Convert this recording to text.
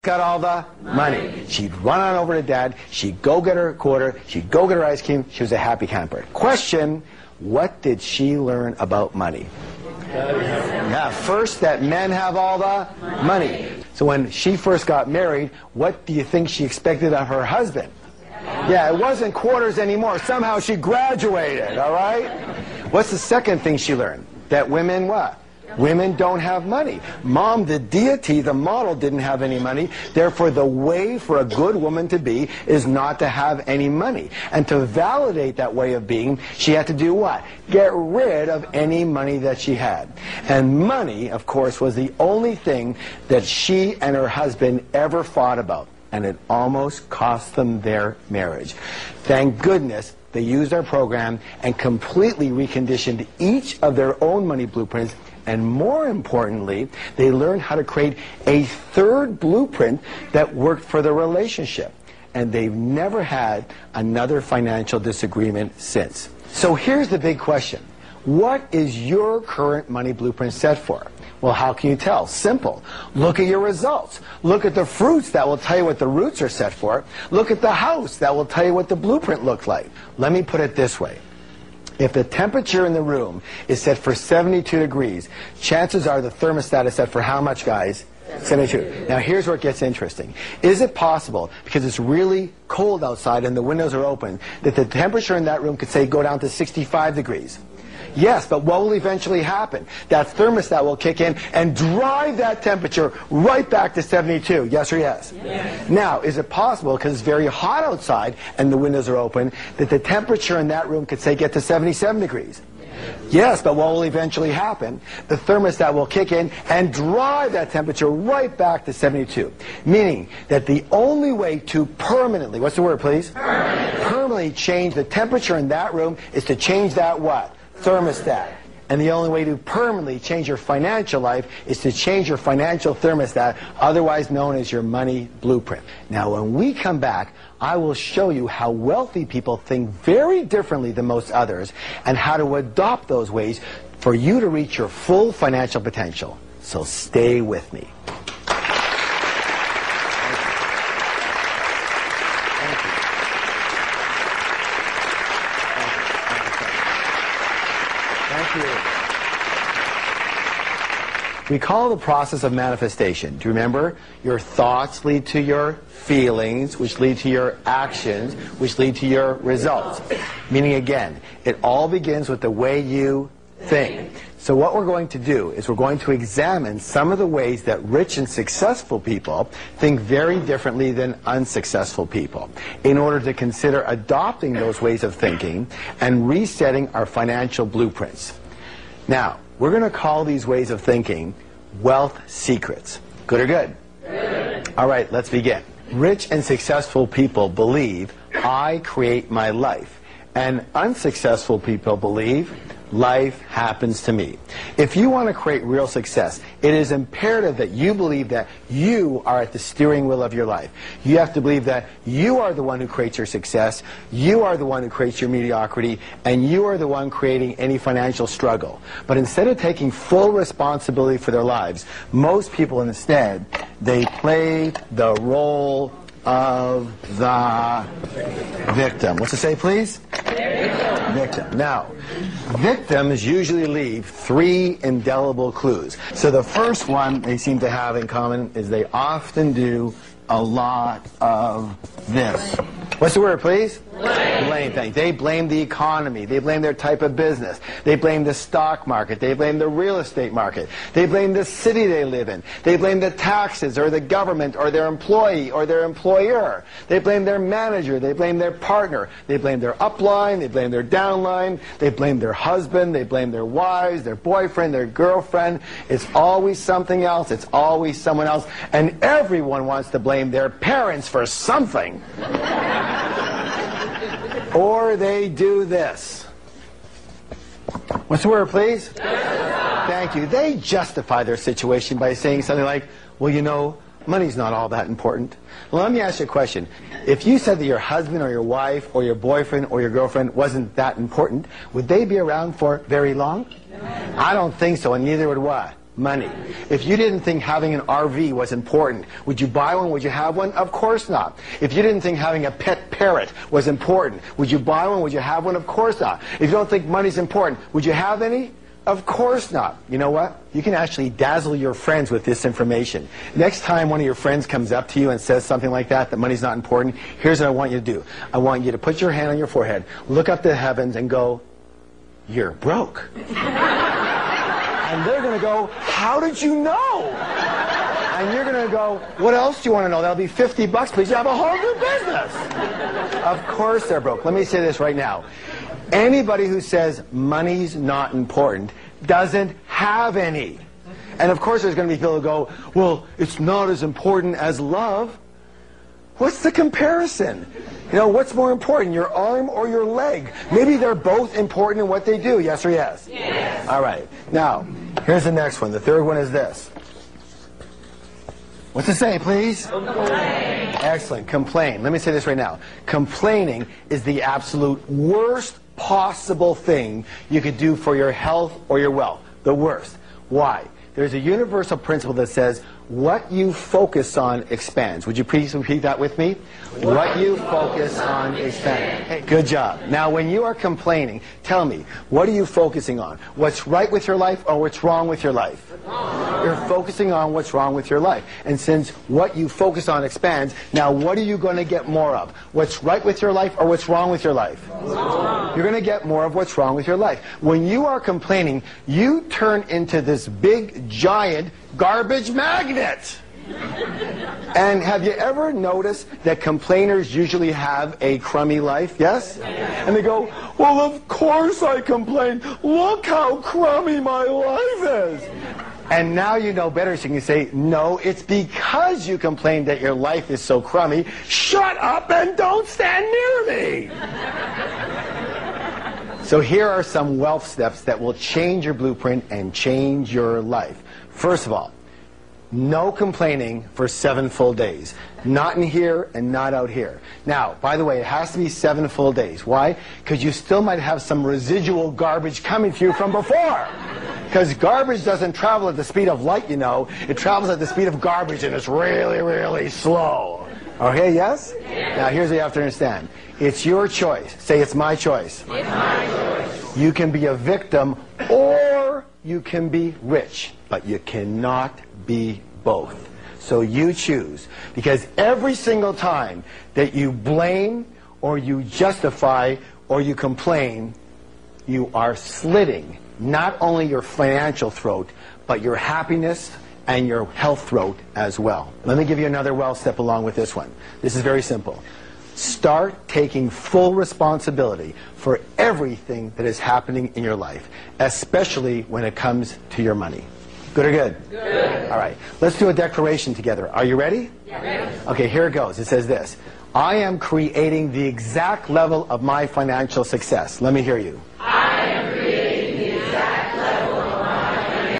got all the money. She'd run on over to Dad. She'd go get her quarter. She'd go get her ice cream. She was a happy camper. Question, what did she learn about money? Yeah, first that men have all the money. So when she first got married, what do you think she expected of her husband? Yeah, it wasn't quarters anymore. Somehow she graduated, all right? What's the second thing she learned? That women what? Women don't have money. Mom, the deity, the model, didn't have any money. Therefore, the way for a good woman to be is not to have any money. And to validate that way of being, she had to do what? Get rid of any money that she had. And money, of course, was the only thing that she and her husband ever fought about. And it almost cost them their marriage. Thank goodness they used our program and completely reconditioned each of their own money blueprints. And more importantly, they learned how to create a third blueprint that worked for their relationship. And they've never had another financial disagreement since. So here's the big question. What is your current money blueprint set for? Well, how can you tell? Simple. Look at your results. Look at the fruits. That will tell you what the roots are set for. Look at the house. That will tell you what the blueprint looked like. Let me put it this way. If the temperature in the room is set for 72 degrees, chances are the thermostat is set for how much, guys? 72. Now here's where it gets interesting. Is it possible, because it's really cold outside and the windows are open, that the temperature in that room could, say, go down to 65 degrees? Yes, but what will eventually happen? That thermostat will kick in and drive that temperature right back to 72. Yes or yes? Yes. Now, is it possible, because it's very hot outside and the windows are open, that the temperature in that room could, say, get to 77 degrees? Yes, but what will eventually happen? The thermostat will kick in and drive that temperature right back to 72. Meaning that the only way to permanently, what's the word, please? Permanently change the temperature in that room is to change that what? Thermostat. And the only way to permanently change your financial life is to change your financial thermostat, otherwise known as your money blueprint. Now, when we come back, I will show you how wealthy people think very differently than most others and how to adopt those ways for you to reach your full financial potential. So stay with me. We call the process of manifestation. Do you remember? Your thoughts lead to your feelings, which lead to your actions, which lead to your results. Meaning, again, it all begins with the way you think. So what we're going to do is we're going to examine some of the ways that rich and successful people think very differently than unsuccessful people, in order to consider adopting those ways of thinking and resetting our financial blueprints. Now, we're going to call these ways of thinking wealth secrets. Good or good? Good. All right, let's begin. Rich and successful people believe, I create my life. And unsuccessful people believe, life happens to me. If you want to create real success, it is imperative that you believe that you are at the steering wheel of your life. You have to believe that you are the one who creates your success, you are the one who creates your mediocrity, and you are the one creating any financial struggle. But instead of taking full responsibility for their lives, most people instead, they play the role of the victim. What's it say, please? Victim. Now, victims usually leave 3 indelible clues. So the first one they seem to have in common is they often do a lot of this. What's the word, please? Blame. Thing. They blame the economy. They blame their type of business. They blame the stock market. They blame the real estate market. They blame the city they live in. They blame the taxes or the government or their employee or their employer. They blame their manager. They blame their partner. They blame their upline. They blame their downline. They blame their husband. They blame their wives, their boyfriend, their girlfriend. It's always something else. It's always someone else. And everyone wants to blame their parents for something. Or they do this. What's the word, please? Thank you. They justify their situation by saying something like, well, you know, money's not all that important. Well, let me ask you a question. If you said that your husband or your wife or your boyfriend or your girlfriend wasn't that important, would they be around for very long? I don't think so, and neither would what? Money. If you didn't think having an RV was important, would you buy one? Would you have one? Of course not. If you didn't think having a pet parrot was important, would you buy one? Would you have one? Of course not. If you don't think money's important, would you have any? Of course not. You know what? You can actually dazzle your friends with this information. Next time one of your friends comes up to you and says something like that money's not important, here's what I want you to do. I want you to put your hand on your forehead, look up to the heavens and go, "You're broke." And they're going to go, "How did you know?" And you're going to go, "What else do you want to know? That'll be $50, please. You have a whole new business." Of course they're broke. Let me say this right now. Anybody who says money's not important doesn't have any. And of course there's going to be people who go, "Well, it's not as important as love." What's the comparison? You know, what's more important, your arm or your leg? Maybe they're both important in what they do, yes or yes? Yes. All right. Now, here's the next one. The third one is this. What's it say, please? Complain. Excellent. Complain. Let me say this right now. Complaining is the absolute worst possible thing you could do for your health or your wealth. The worst. Why? There's a universal principle that says, what you focus on expands. Would you please repeat that with me? What you focus on expands. Hey, good job. Now, when you are complaining, tell me, what are you focusing on? What's right with your life or what's wrong with your life? You're focusing on what's wrong with your life. And since what you focus on expands, now what are you going to get more of? What's right with your life or what's wrong with your life? You're going to get more of what's wrong with your life. When you are complaining, you turn into this big, giant garbage magnet. And have you ever noticed that complainers usually have a crummy life? Yes? And they go, "Well, of course I complain. Look how crummy my life is." And now you know better, so you can say, "No, it's because you complain that your life is so crummy. Shut up and don't stand near me." So here are some wealth steps that will change your blueprint and change your life. First of all, no complaining for 7 full days. Not in here and not out here. Now, by the way, it has to be 7 full days. Why? Because you still might have some residual garbage coming to you from before. Because garbage doesn't travel at the speed of light, you know. It travels at the speed of garbage, and it's really, really slow. Okay, yes? Now, here's what you have to understand. It's your choice. Say, "It's my choice." It's my choice. You can be a victim or you can be rich, but you cannot be both. So you choose. Because every single time that you blame or you justify or you complain, you are slitting not only your financial throat, but your happiness and your health throat as well. Let me give you another wealth step along with this one. This is very simple. Start taking full responsibility for everything that is happening in your life, especially when it comes to your money. Good or good? Good. All right. Let's do a declaration together. Are you ready? Yes. Okay, here it goes. It says this. I am creating the exact level of my financial success. Let me hear you.